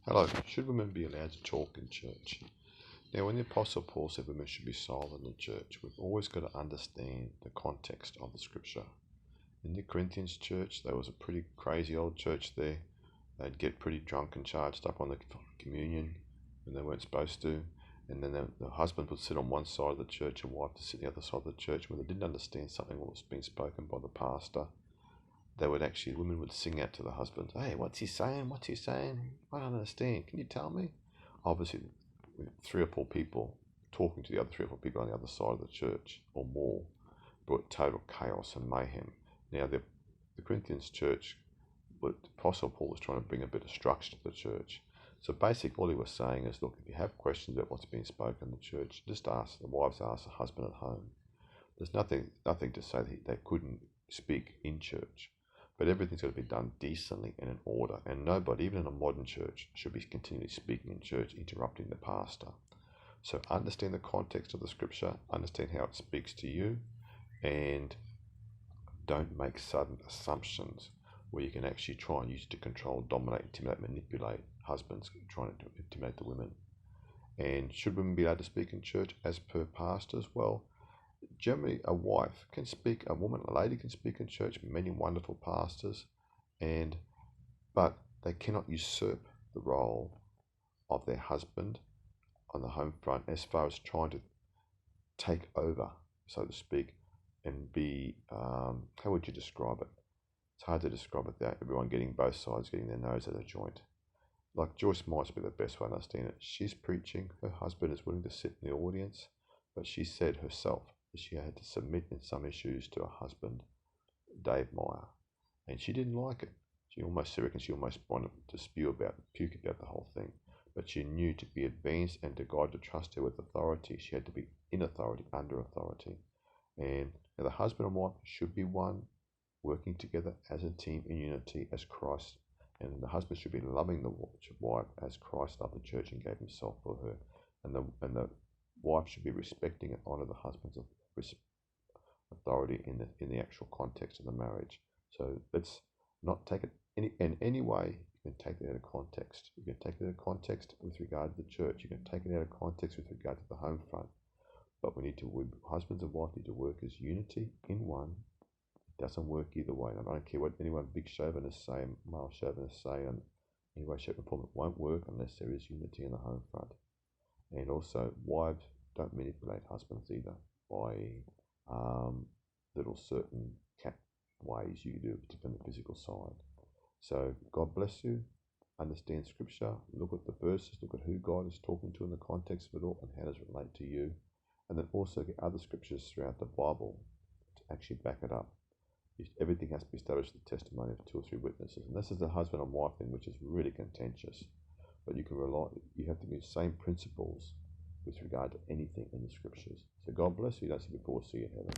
Hello. Should women be allowed to talk in church? Now, when the Apostle Paul said women should be silent in church, we've always got to understand the context of the scripture. In the Corinthians church, there was a pretty crazy old church there. They'd get pretty drunk and charged up on the communion when they weren't supposed to. And then the husband would sit on one side of the church and wife to sit on the other side of the church. When they didn't understand something that was being spoken by the pastor, women would sing out to the husband, "Hey, what's he saying? What's he saying? I don't understand. Can you tell me?" Obviously, with 3 or 4 people talking to the other 3 or 4 people on the other side of the church or more brought total chaos and mayhem. Now, the Corinthians church, but the Apostle Paul was trying to bring a bit of structure to the church. So basically, all he was saying is, look, if you have questions about what's being spoken in the church, just ask the wives, ask the husband at home. There's nothing to say that they couldn't speak in church. But everything's got to be done decently and in order. And nobody, even in a modern church, should be continually speaking in church, interrupting the pastor. So understand the context of the scripture, understand how it speaks to you, and don't make sudden assumptions where you can actually try and use it to control, dominate, intimidate, manipulate husbands trying to intimidate the women. And should women be allowed to speak in church as per pastors? Well, generally, a wife can speak, a lady can speak in church, many wonderful pastors, but they cannot usurp the role of their husband on the home front as far as trying to take over, so to speak, and be, how would you describe it? It's hard to describe it without everyone getting both sides, getting their nose at a joint. Like Joyce Myers would be the best way to understand it. She's preaching, her husband is willing to sit in the audience, but she said herself that she had to submit in some issues to her husband, Dave Meyer, and she didn't like it. She almost wanted to puke about the whole thing. But she knew to be advanced and to God to trust her with authority, she had to be in authority, under authority. And the husband and wife should be one, working together as a team in unity as Christ. And the husband should be loving the wife as Christ loved the church and gave himself for her. And the wife should be respecting and honor the husband's authority in the actual context of the marriage. So let's not take it in any way. You can take it out of context. You can take it out of context with regard to the church. You can take it out of context with regard to the home front. But husbands and wives need to work as unity in one. It doesn't work either way. And I don't care what anyone big chauvinists say, male chauvinists say, in any way, shape, or form. It won't work unless there is unity in the home front. And also, wives don't manipulate husbands either by little certain cat ways you do, particularly on the physical side. So God bless you. Understand scripture. Look at the verses. Look at who God is talking to in the context of it all and how does it relate to you. And then also get other scriptures throughout the Bible to actually back it up. Everything has to be established with the testimony of 2 or 3 witnesses. And this is the husband and wife thing, which is really contentious. But you have to use the same principles with regard to anything in the scriptures. So God bless you. Don't see you before. See you in heaven.